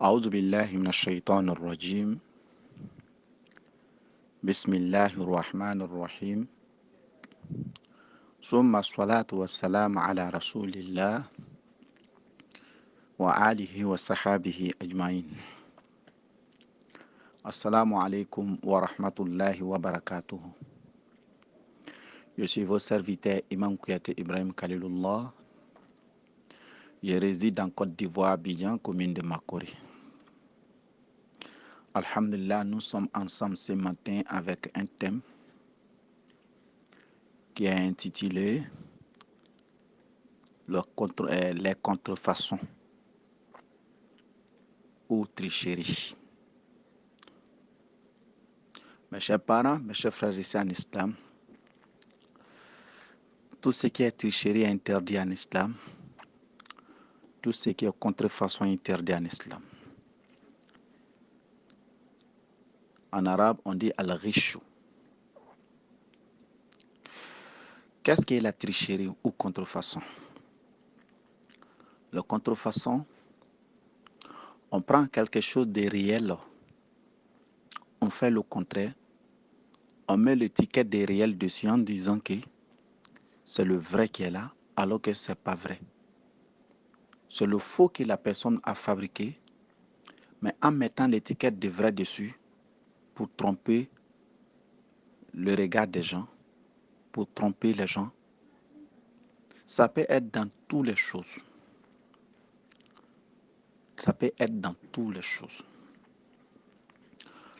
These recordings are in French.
أعوذ بالله من الشيطان الرجيم. بسم الله الرحمن الرحيم. ثم الصلاة والسلام على رسول الله وآله وصحابه أجمعين. السلام عليكم ورحمة الله وبركاته. Je suis votre serviteur Imam Kouyaté Ibrahim Khalilullah. Je réside en Côte d'Ivoire, Abidjan, commune de Makori. Alhamdulillah, nous sommes ensemble ce matin avec un thème qui est intitulé les contrefaçons ou tricheries. Mes chers parents, mes chers frères et sœurs en islam, tout ce qui est tricherie est interdit en islam. Tout ce qui est contrefaçon est interdit en islam. En arabe, on dit al-rishu. Qu'est-ce qui est la tricherie ou contrefaçon? La contrefaçon, on prend quelque chose de réel, on fait le contraire, on met l'étiquette de réel dessus en disant que c'est le vrai qui est là, alors que ce n'est pas vrai. C'est le faux que la personne a fabriqué, mais en mettant l'étiquette de vrai dessus pour tromper le regard des gens, pour tromper les gens. Ça peut être dans toutes les choses. Ça peut être dans toutes les choses.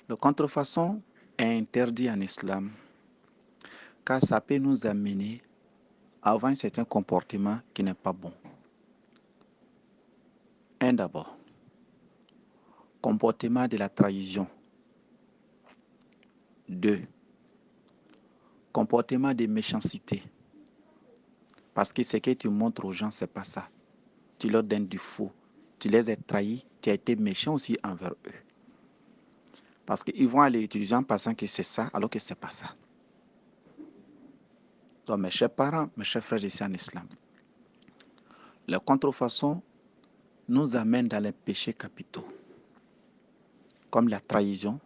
Le contrefaçon est interdit en islam car ça peut nous amener à avoir un certain comportement qui n'est pas bon. Un d'abord, comportement de la trahison. 2, comportement de méchanceté. Parce que ce que tu montres aux gens, ce n'est pas ça. Tu leur donnes du faux. Tu les as trahis, tu as été méchant aussi envers eux. Parce qu'ils vont aller utiliser en pensant que c'est ça, alors que ce n'est pas ça. Donc, mes chers parents, mes chers frères ici en islam, la contrefaçon nous amène dans les péchés capitaux, comme la trahison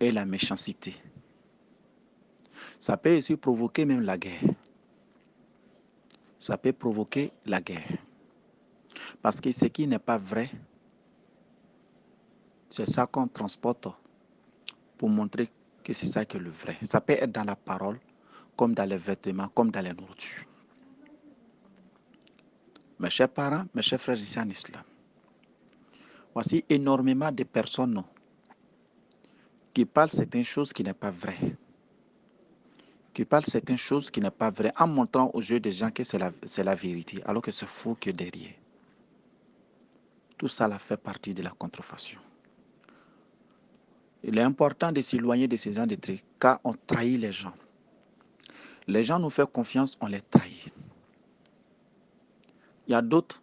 et la méchanceté. Ça peut aussi provoquer même la guerre. Ça peut provoquer la guerre. Parce que ce qui n'est pas vrai, c'est ça qu'on transporte pour montrer que c'est ça qui est le vrai. Ça peut être dans la parole, comme dans les vêtements, comme dans les nourritures. Mes chers parents, mes chers frères ici en islam, voici énormément de personnes qui parlent certaines choses qui n'est pas vraies. Qui parlent certaines choses qui n'est pas vraies en montrant aux yeux des gens que c'est la vérité, alors que c'est faux que derrière. Tout ça fait partie de la contrefaçon. Il est important de s'éloigner de ces gens de trucs, car on trahit les gens. Les gens nous font confiance, on les trahit. Il y a d'autres,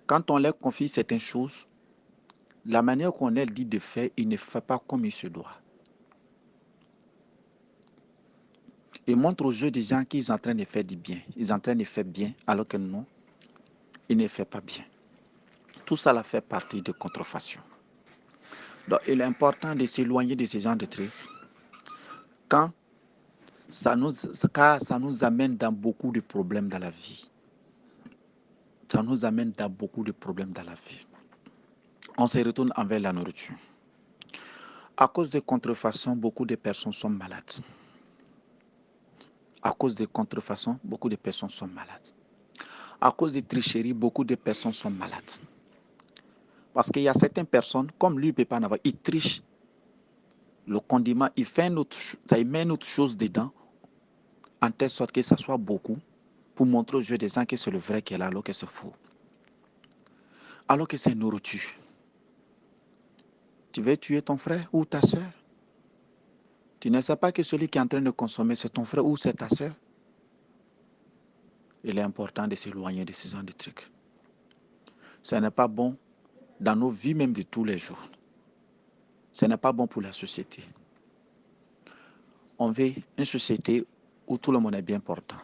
quand on leur confie certaines choses, la manière qu'on leur dit de faire, ils ne font pas comme il se doit. Ils montrent aux yeux des gens qu'ils sont en train de faire du bien. Ils sont en train de faire bien, alors que non, ils ne font pas bien. Tout ça fait partie de contrefaçon. Donc, il est important de s'éloigner de ces gens de trucs, car ça nous amène dans beaucoup de problèmes dans la vie. Ça nous amène dans beaucoup de problèmes dans la vie. On se retourne envers la nourriture. À cause de contrefaçon, beaucoup de personnes sont malades. À cause de contrefaçon, beaucoup de personnes sont malades. À cause de tricherie, beaucoup de personnes sont malades. Parce qu'il y a certaines personnes, comme lui ne peut pas en avoir, il triche le condiment, il met une autre chose dedans, en telle sorte que ça soit beaucoup, pour montrer aux yeux des gens que c'est le vrai qui est là, alors que c'est faux. Alors que c'est nourriture. Tu veux tuer ton frère ou ta soeur? Tu ne sais pas que celui qui est en train de consommer, c'est ton frère ou c'est ta soeur? Il est important de s'éloigner de ce genre de trucs. Ce n'est pas bon dans nos vies même de tous les jours. Ce n'est pas bon pour la société. On veut une société où tout le monde est bien portant.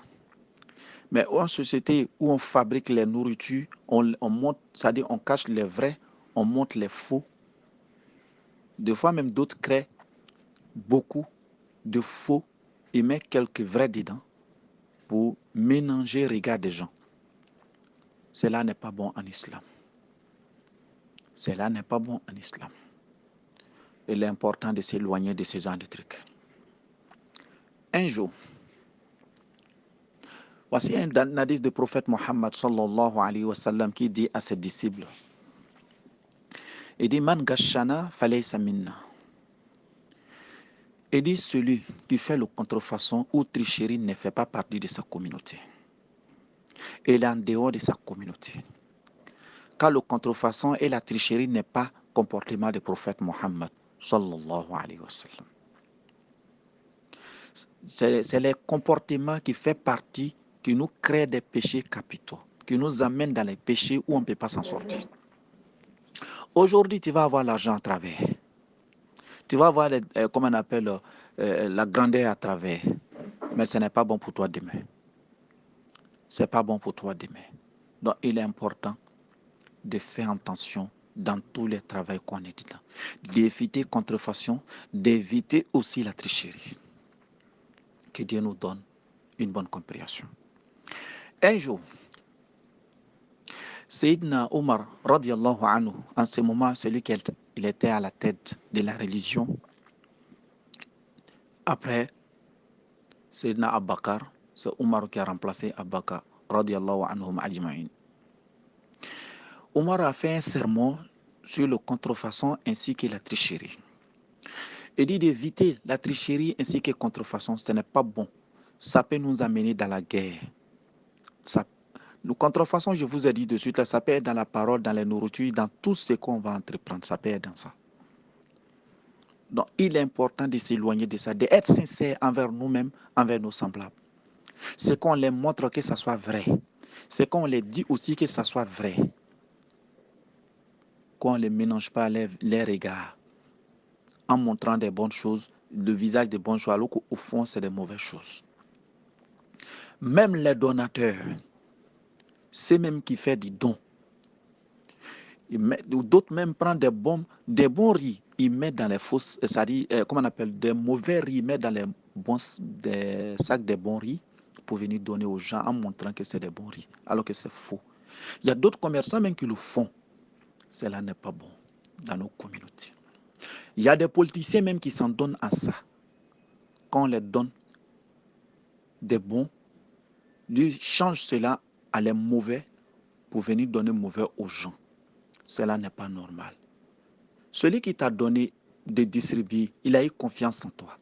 Mais une société où on fabrique les nourritures, on monte, c'est-à-dire on cache les vrais, on montre les faux. Des fois même d'autres créent beaucoup de faux et mettent quelques vrais dedans pour mélanger le regard des gens. Cela n'est pas bon en islam. Cela n'est pas bon en islam. Il est important de s'éloigner de ce genre de trucs. Un jour, voici un hadith du prophète Mohammed sallallahu alayhi wa sallam qui dit à ses disciples, il dit Man gashana falaysa minna. Il dit celui qui fait le contrefaçon ou tricherie ne fait pas partie de sa communauté. Il est en dehors de sa communauté. Car le contrefaçon et la tricherie n'est pas comportement du prophète Mohammed sallallahu alayhi wa sallam. C'est les comportements qui font partie, qui nous créent des péchés capitaux, qui nous amènent dans les péchés où on ne peut pas s'en sortir. Aujourd'hui, tu vas avoir l'argent à travers. Tu vas avoir, comment on appelle, la grandeur à travers. Mais ce n'est pas bon pour toi demain. Ce n'est pas bon pour toi demain. Donc, il est important de faire attention dans tous les travaux qu'on est dedans. D'éviter contrefaçon, d'éviter aussi la tricherie. Que Dieu nous donne une bonne compréhension. Un jour, Sayyidina Omar, radiallahu anhu, en ce moment, celui qui était à la tête de la religion, après Sayyidina Abakar, c'est Omar qui a remplacé Abakar, radiallahu anhum ajma'in. Omar a fait un sermon sur le contrefaçon ainsi que la tricherie. Il dit d'éviter la tricherie ainsi que la contrefaçon, ce n'est pas bon. Ça peut nous amener dans la guerre. Le contrefaçon, je vous ai dit de suite, là, ça peut être dans la parole, dans les nourritures, dans tout ce qu'on va entreprendre, ça peut être dans ça. Donc, il est important de s'éloigner de ça, d'être sincère envers nous-mêmes, envers nos semblables. C'est qu'on les montre que ça soit vrai. C'est qu'on les dit aussi que ça soit vrai. Qu'on ne les mélange pas les regards en montrant des bonnes choses, le visage des bonnes choses, alors qu'au fond, c'est des mauvaises choses. Même les donateurs, c'est même qui fait du don. D'autres même prennent des bons riz, ils mettent dans les fausses, c'est-à-dire, comment on appelle, des mauvais riz, ils mettent dans des sacs de bons riz pour venir donner aux gens en montrant que c'est des bons riz, alors que c'est faux. Il y a d'autres commerçants même qui le font. Cela n'est pas bon dans nos communautés. Il y a des politiciens même qui s'en donnent à ça. Quand on les donne des bons, ils changent cela à les mauvais pour venir donner mauvais aux gens. Cela n'est pas normal. Celui qui t'a donné de distribuer, il a eu confiance en toi.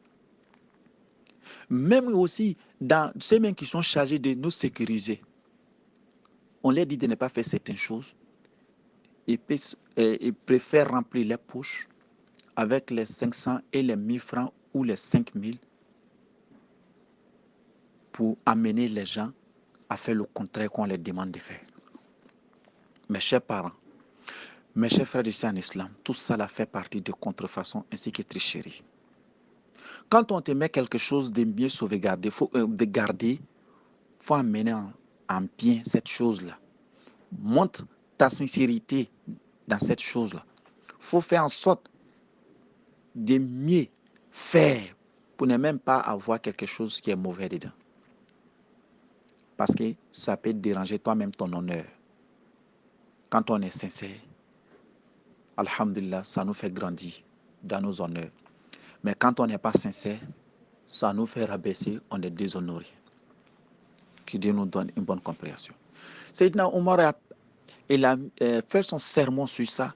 Même aussi, dans ceux mêmes qui sont chargés de nous sécuriser, on leur dit de ne pas faire certaines choses. Ils préfèrent remplir les poches avec les 500 et les 1000 francs ou les 5000 pour amener les gens à faire le contraire qu'on leur demande de faire. Mes chers parents, mes chers frères ici en islam, tout ça fait partie de contrefaçon ainsi que tricherie. Quand on te met quelque chose de bien sauvegardé, de garder, il faut amener en bien cette chose-là. Montre ta sincérité dans cette chose-là. Il faut faire en sorte de mieux faire pour ne même pas avoir quelque chose qui est mauvais dedans. Parce que ça peut déranger toi-même ton honneur. Quand on est sincère, alhamdulillah, ça nous fait grandir dans nos honneurs. Mais quand on n'est pas sincère, ça nous fait rabaisser, on est déshonoré. Que Dieu nous donne une bonne compréhension. Sayyidina Omar il a fait son sermon sur ça,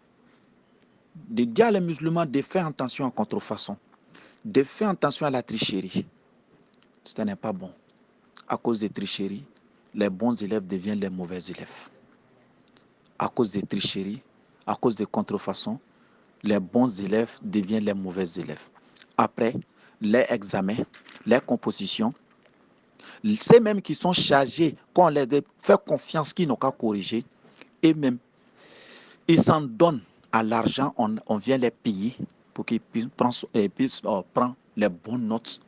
de dire à les musulmans de faire attention à la contrefaçon, de faire attention à la tricherie. Ce n'est pas bon. À cause des tricheries, les bons élèves deviennent les mauvais élèves. À cause des tricheries, à cause des contrefaçons, les bons élèves deviennent les mauvais élèves. Après, les examens, les compositions, ceux mêmes qui sont chargés, qu'on leur fait confiance, qui n'ont qu'à corriger, et même, ils s'en donnent à l'argent, on vient les payer pour qu'ils puissent prendre les bonnes notes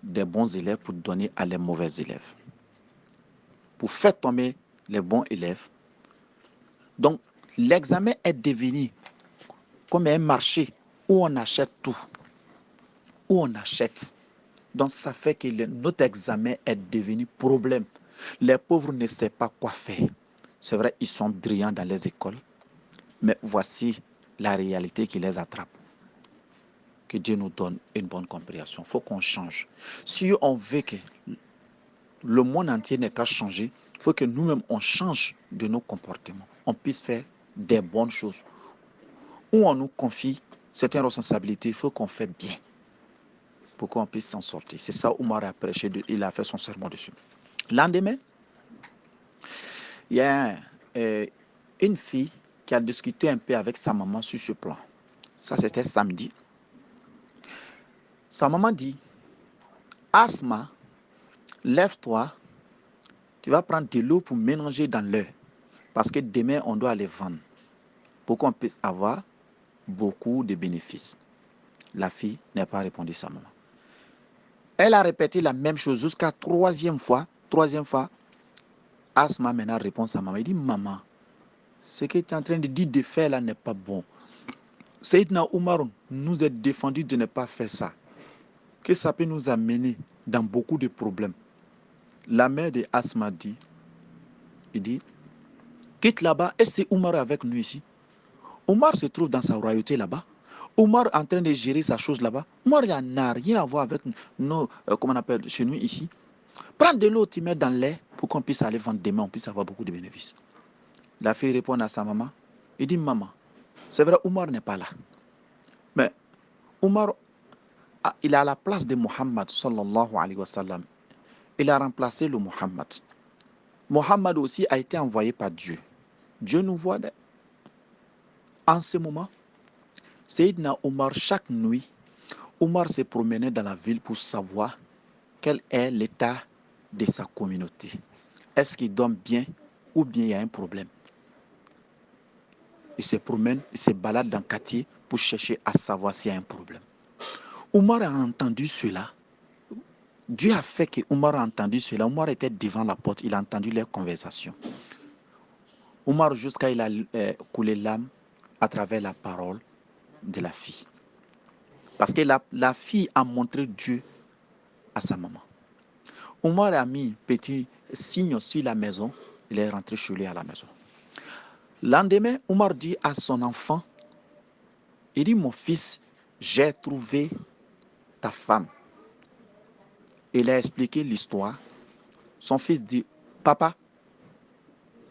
des bons élèves pour donner à les mauvais élèves. Pour faire tomber les bons élèves. Donc, l'examen est devenu comme un marché où on achète tout, où on achète. Donc ça fait que notre examen est devenu problème. Les pauvres ne savent pas quoi faire. C'est vrai, ils sont brillants dans les écoles, mais voici la réalité qui les attrape. Que Dieu nous donne une bonne compréhension. Il faut qu'on change. Si on veut que le monde entier n'ait qu'à changer, il faut que nous-mêmes, on change de nos comportements. On puisse faire des bonnes choses. Où on nous confie certaines responsabilités, il faut qu'on fasse bien pour qu'on puisse s'en sortir. C'est ça Omar a prêché, il a fait son sermon dessus. Lendemain, il y a une fille qui a discuté un peu avec sa maman sur ce plan. Ça, c'était samedi. Sa maman dit, Asma, lève-toi, tu vas prendre de l'eau pour mélanger dans l'œuf. Parce que demain, on doit les vendre pour qu'on puisse avoir beaucoup de bénéfices. La fille n'a pas répondu à sa maman. Elle a répété la même chose jusqu'à troisième fois. Troisième fois, Asma maintenant répond à sa maman. Il dit, maman, ce que tu es en train de dire de faire là n'est pas bon. Sayyidina Omar nous a défendu de ne pas faire ça. Que ça peut nous amener dans beaucoup de problèmes. La mère de Asma dit, il dit, quitte là-bas, et c'est Omar avec nous ici. Omar se trouve dans sa royauté là-bas. Omar est en train de gérer sa chose là-bas. Omar n'a rien à voir avec nos, comment on appelle chez nous ici. Prends de l'eau, tu mets dans l'air pour qu'on puisse aller vendre demain, on puisse avoir beaucoup de bénéfices. La fille répond à sa maman. Il dit, maman, c'est vrai, Omar n'est pas là. Mais Omar, il est à la place de Muhammad, sallallahu alayhi wa sallam. Il a remplacé le Muhammad. Muhammad aussi a été envoyé par Dieu. Dieu nous voit. En ce moment, Sayyidina Omar, chaque nuit, Omar se promenait dans la ville pour savoir quel est l'état de sa communauté. Est-ce qu'il dorment bien ou bien il y a un problème? Il se promène, il se balade dans le quartier pour chercher à savoir s'il y a un problème. Omar a entendu cela. Dieu a fait que Omar a entendu cela. Omar était devant la porte, il a entendu leur conversation. Omar, jusqu'à il a coulé l'âme à travers la parole de la fille. Parce que la fille a montré Dieu à sa maman. Omar a mis petit signe sur la maison, il est rentré chez lui à la maison. Lendemain, Omar dit à son enfant, il dit, mon fils, j'ai trouvé ta femme. Il a expliqué l'histoire. Son fils dit, papa,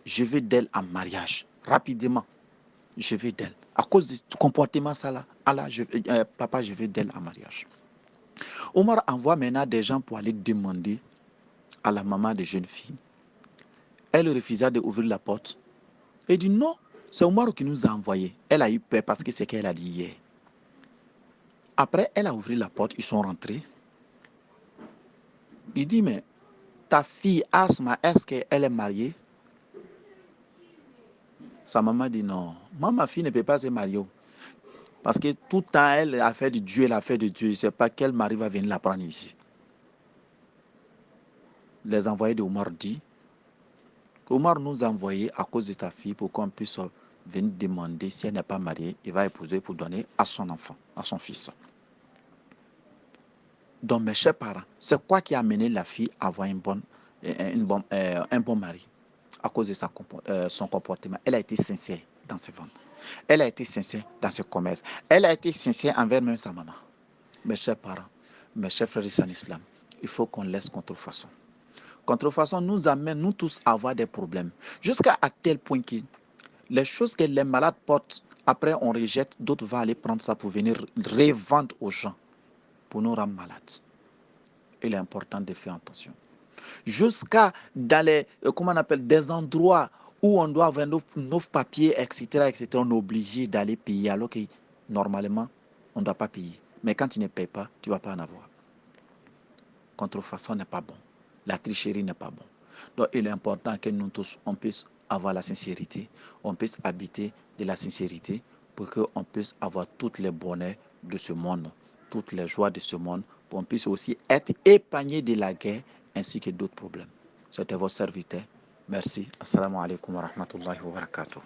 je veux d'elle en mariage. Rapidement, je veux d'elle. À cause de ce comportement, ça là, papa, je veux d'elle en mariage. Omar envoie maintenant des gens pour aller demander à la maman des jeunes filles. Elle refusa d'ouvrir la porte. Elle dit non, c'est Omar qui nous a envoyés. Elle a eu peur parce que c'est ce qu'elle a dit hier. Après, elle a ouvert la porte, ils sont rentrés. Il dit, mais ta fille Asma, est-ce qu'elle est mariée? Sa maman dit non. Moi, ma fille ne peut pas se marier. Parce que tout le temps, elle a fait de Dieu, elle a fait de Dieu. Je ne sais pas quel mari va venir la prendre ici. Les envoyés d'Omar dit, Omar nous a envoyés à cause de ta fille pour qu'on puisse venir demander si elle n'est pas mariée, il va épouser pour donner à son enfant, à son fils. Donc, mes chers parents, c'est quoi qui a amené la fille à avoir un bon mari? À cause de son comportement. Elle a été sincère dans ses ventes. Elle a été sincère dans ce commerce. Elle a été sincère envers même sa maman. Mes chers parents, mes chers frères en islam, il faut qu'on laisse contrefaçon. Contrefaçon nous amène, nous tous, à avoir des problèmes. Jusqu'à tel point que les choses que les malades portent, après on rejette, d'autres vont aller prendre ça pour venir revendre aux gens, pour nous rendre malades. Il est important de faire attention. Jusqu'à dans les, comment on appelle, des endroits où on doit avoir nos papiers, etc., on est obligé d'aller payer, alors que normalement, on ne doit pas payer. Mais quand tu ne payes pas, tu ne vas pas en avoir. Contrefaçon n'est pas bon. La tricherie n'est pas bon. Donc, il est important que nous tous, on puisse avoir la sincérité, on puisse habiter de la sincérité pour qu'on puisse avoir toutes les bonheurs de ce monde, toutes les joies de ce monde, pour qu'on puisse aussi être épargné de la guerre ainsi que d'autres problèmes. C'était votre serviteur. Merci. Assalamu alaikum wa rahmatullahi wa barakatuh.